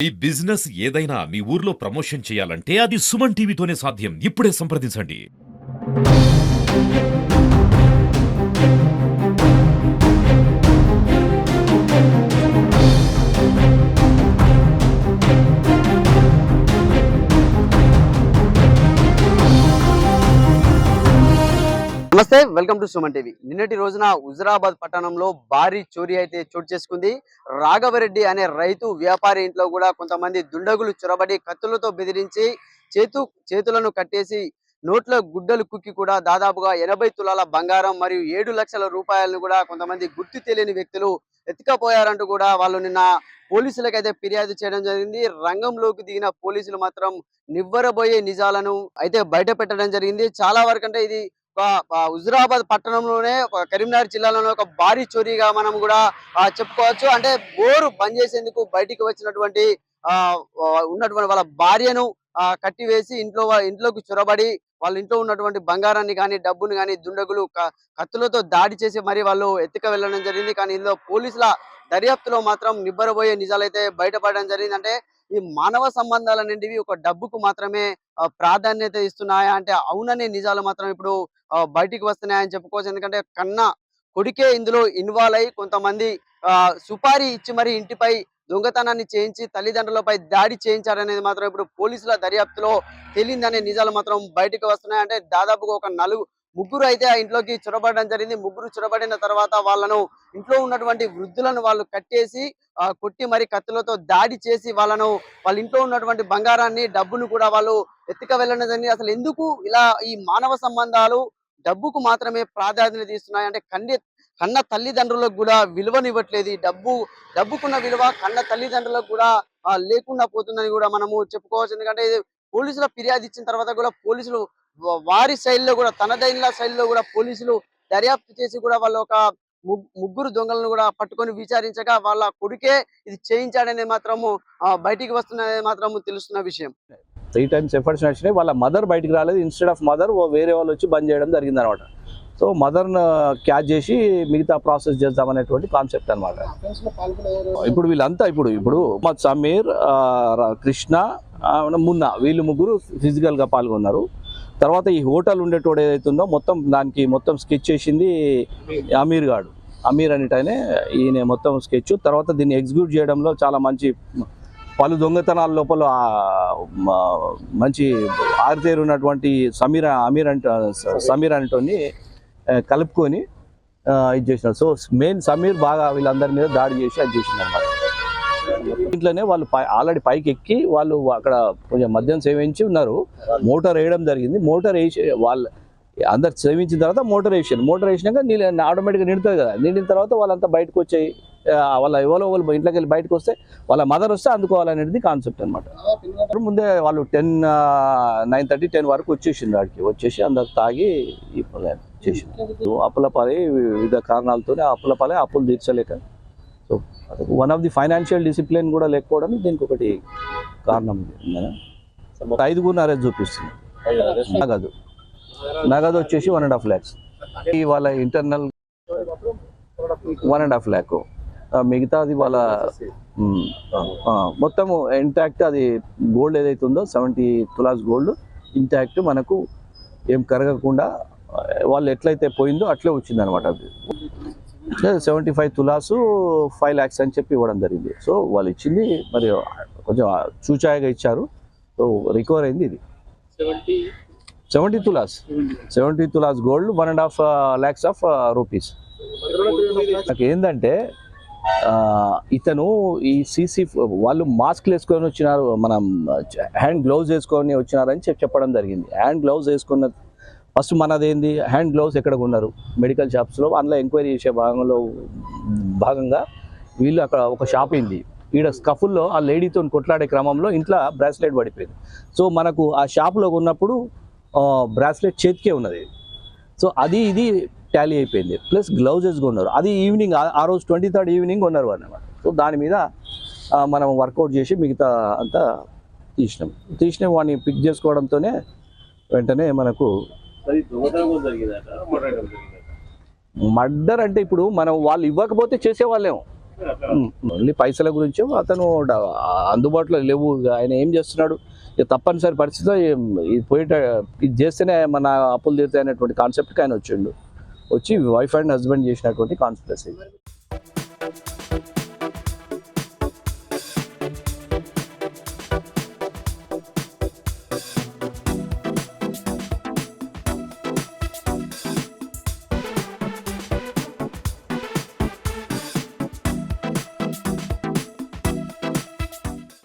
ఈ బిజినెస్ ఏదైనా మీ ఊర్లో ప్రమోషన్ చేయాలంటే అది సుమన్ టీవీతోనే సాధ్యం. ఇప్పుడే సంప్రదించండి. నమస్తే, వెల్కమ్ టు సుమన్ టీవీ. నిన్నటి రోజున హుజురాబాద్ పట్టణంలో భారీ చోరీ అయితే చోటు చేసుకుంది. రాఘవరెడ్డి అనే రైతు వ్యాపారి ఇంట్లో కూడా కొంతమంది దుండగులు చొరబడి కత్తులతో బెదిరించి చేతులను కట్టేసి నోట్ల గుడ్డలు కుక్కి కూడా దాదాపుగా 80 తులాల బంగారం మరియు 7 లక్షల రూపాయలను కూడా కొంతమంది గుర్తు తెలియని వ్యక్తులు ఎత్తుకపోయారంటూ కూడా వాళ్ళు నిన్న పోలీసులకైతే ఫిర్యాదు చేయడం జరిగింది. రంగంలోకి దిగిన పోలీసులు మాత్రం నివ్వరబోయే నిజాలను అయితే బయట పెట్టడం జరిగింది. చాలా వరకు అంటే ఇది హుజురాబాద్ పట్టణంలోనే కరీంనగర్ జిల్లాలోనే ఒక భారీ చోరీగా మనం కూడా చెప్పుకోవచ్చు. అంటే బోరు బంద్ చేసేందుకు బయటికి వచ్చినటువంటి ఉన్నటువంటి వాళ్ళ భార్యను కట్టివేసి ఇంట్లోకి చొరబడి వాళ్ళ ఇంట్లో ఉన్నటువంటి బంగారాన్ని కానీ డబ్బును కానీ దుండగులు కత్తులతో దాడి చేసి మరి వాళ్ళు ఎత్తుక వెళ్ళడం జరిగింది. కానీ ఇందులో పోలీసుల దర్యాప్తులో మాత్రం నిబ్బరబోయే నిజాలైతే బయటపడడం జరిగింది. అంటే ఈ మానవ సంబంధాలనేటివి ఒక డబ్బుకు మాత్రమే ప్రాధాన్యత ఇస్తున్నాయా అంటే అవుననే నిజాలు మాత్రం ఇప్పుడు బయటికి వస్తున్నాయని చెప్పుకోవచ్చు. ఎందుకంటే కన్నా కొడుకే ఇందులో ఇన్వాల్వ్ అయి కొంతమంది సుపారీ ఇచ్చి మరి ఇంటిపై దొంగతనాన్ని చేయించి తల్లిదండ్రులపై దాడి చేయించారనేది మాత్రం ఇప్పుడు పోలీసుల దర్యాప్తులో తేలిందనే నిజాలు మాత్రం బయటకు వస్తున్నాయి. అంటే దాదాపుగా ఒక ముగ్గురు అయితే ఆ ఇంట్లోకి చొరబడడం జరిగింది. ముగ్గురు చొరబడిన తర్వాత వాళ్ళను ఇంట్లో ఉన్నటువంటి వృద్ధులను వాళ్ళు కట్టేసి కొట్టి మరి కత్తులతో దాడి చేసి వాళ్ళ ఇంట్లో ఉన్నటువంటి బంగారాన్ని డబ్బును కూడా వాళ్ళు ఎత్తుక వెళ్ళడం జరిగింది. అసలు ఎందుకు ఇలా ఈ మానవ సంబంధాలు డబ్బుకు మాత్రమే ప్రాధాన్యత ఇస్తున్నాయి అంటే కన్న తల్లిదండ్రులకు కూడా విలువనివ్వట్లేదు. ఈ డబ్బుకున్న విలువ కన్న తల్లిదండ్రులకు కూడా లేకుండా పోతుందని కూడా మనము చెప్పుకోవచ్చు. ఎందుకంటే పోలీసుల ఫిర్యాదు ఇచ్చిన తర్వాత కూడా పోలీసులు వారి శైలిలో కూడా తనదైన శైలిలో కూడా పోలీసులు దర్యాప్తు చేసి కూడా వాళ్ళు ఒక ముగ్గురు దొంగలను కూడా పట్టుకొని విచారించగా వాళ్ళ కొడుకే ఇది చేయించాడనే మాత్రము బయటికి వస్తున్నది మాత్రము తెలుస్తున్న విషయం. 3 times ఎఫర్ట్స్ నడిచినాయి. వాళ్ళ మదర్ బయటికి రాలేదు. ఇన్స్టెడ్ ఆఫ్ మదర్ వేరే వాళ్ళు వచ్చి బంద్ చేయడం జరిగింది అనమాట. సో మదర్ను క్యాచ్ చేసి మిగతా ప్రాసెస్ చేద్దామనేటువంటి కాన్సెప్ట్ అనమాట. ఇప్పుడు వీళ్ళంతా ఇప్పుడు సమీర్, కృష్ణ, మున్నా వీళ్ళు ముగ్గురు ఫిజికల్గా పాల్గొన్నారు. తర్వాత ఈ హోటల్ ఉండేటోడు ఏదైతుందో దానికి మొత్తం స్కెచ్ చేసింది అమీర్ అనేటనే ఈయన మొత్తం స్కెచ్. తర్వాత దీన్ని ఎగ్జిక్యూట్ చేయడంలో చాలా మంచి పలు దొంగతనాల లోపల మంచి ఆరితేరున్నటువంటి సమీర్ అనేటోని కలుపుకొని ఇది చేసినారు. సో మెయిన్ సమీర్ బాగా వీళ్ళందరి మీద దాడి చేసి అది చేసింది అనమాట. ఇంట్లోనే వాళ్ళు ఆల్రెడీ పైకి ఎక్కి వాళ్ళు అక్కడ కొంచెం మద్యం సేవించి ఉన్నారు. మోటార్ వేయడం జరిగింది. మోటార్ వేసి వాళ్ళు అందరు సేవించిన తర్వాత మోటార్ వేసినాక నీళ్ళు ఆటోమేటిక్గా నిండుతుంది కదా. నిండిన తర్వాత వాళ్ళంతా బయటకు వచ్చాయి. వాళ్ళ ఎవరో ఇంట్లోకి వెళ్ళి బయటకు వస్తే వాళ్ళ మదర్ వస్తే అందుకోవాలనేది కాన్సెప్ట్ అనమాట. ముందే వాళ్ళు 9:30, 10 వరకు వచ్చేసి అందరు తాగి చేసింది. అప్పులపాలై వివిధ కారణాలతోనే అప్పులు తీర్చలేక, so one of the financial discipline కూడా లేకపోవడం దీనికి ఒకటి కారణం. 5గురిని అరెస్ట్ చూపిస్తుంది. నగదు వచ్చేసి 1.5 lakhs. వాళ్ళ ఇంటర్నల్ 1.5 lakh. మిగతాది వాళ్ళ మొత్తము ఇంటాక్ట్. అది గోల్డ్ ఏదైతే ఉందో 70 తులాస్ గోల్డ్ ఇంటాక్ట్ మనకు ఏం కరగకుండా వాళ్ళు ఎట్లయితే పోయిందో అట్లే వచ్చింది అనమాట. అది 75 తులాసు 5 lakhs అని చెప్పి ఇవ్వడం జరిగింది. సో వాళ్ళు ఇచ్చింది మరి కొంచెం చూచాయగా ఇచ్చారు. సో రికవర్ అయింది ఇది 70 tolas gold, 1.5 lakhs of rupees. నాకు ఏంటంటే ఇతను ఈ వాళ్ళు మాస్క్లు వేసుకొని వచ్చినారు, మనం హ్యాండ్ గ్లౌజ్ వేసుకొని వచ్చినారని చెప్పడం జరిగింది. హ్యాండ్ గ్లౌజ్ వేసుకున్న ఫస్ట్ మనదేంది హ్యాండ్ గ్లౌజ్ ఎక్కడ కొన్నారు? మెడికల్ షాప్స్లో. అందులో ఎంక్వైరీ చేసే భాగంగా వీళ్ళు అక్కడ ఒక షాప్ అయింది. ఈడ స్కఫుల్లో ఆ లేడీతో కొట్లాడే క్రమంలో ఇంట్లో బ్రాస్లెట్ పడిపోయింది. సో మనకు ఆ షాప్లో ఉన్నప్పుడు బ్రాస్లెట్ చేతికే ఉన్నది. సో ఇది టాలీ అయిపోయింది. ప్లస్ గ్లౌజెస్ కొన్నారు. అది ఈవినింగ్, ఆ రోజు 23rd ఈవినింగ్ కొన్నారు అన్నమాట. సో దాని మీద మనం వర్కౌట్ చేసి మిగతా అంతా తీసినాం. వాడిని పిక్ చేసుకోవడంతోనే వెంటనే మనకు మర్డర్ అంటే ఇప్పుడు మనం వాళ్ళు ఇవ్వకపోతే చేసేవాళ్ళేమో. ఓన్లీ పైసల గురించి అతను అందుబాటులో లేవు. ఆయన ఏం చేస్తున్నాడు, ఇక తప్పనిసరి పరిస్థితిలో ఇది ఇది చేస్తేనే మన అప్పులు తీరుతాయి అనేటువంటి కాన్సెప్ట్కి ఆయన వచ్చి వైఫ్ అండ్ హస్బెండ్ చేసినటువంటి కాన్స్పిరసీ.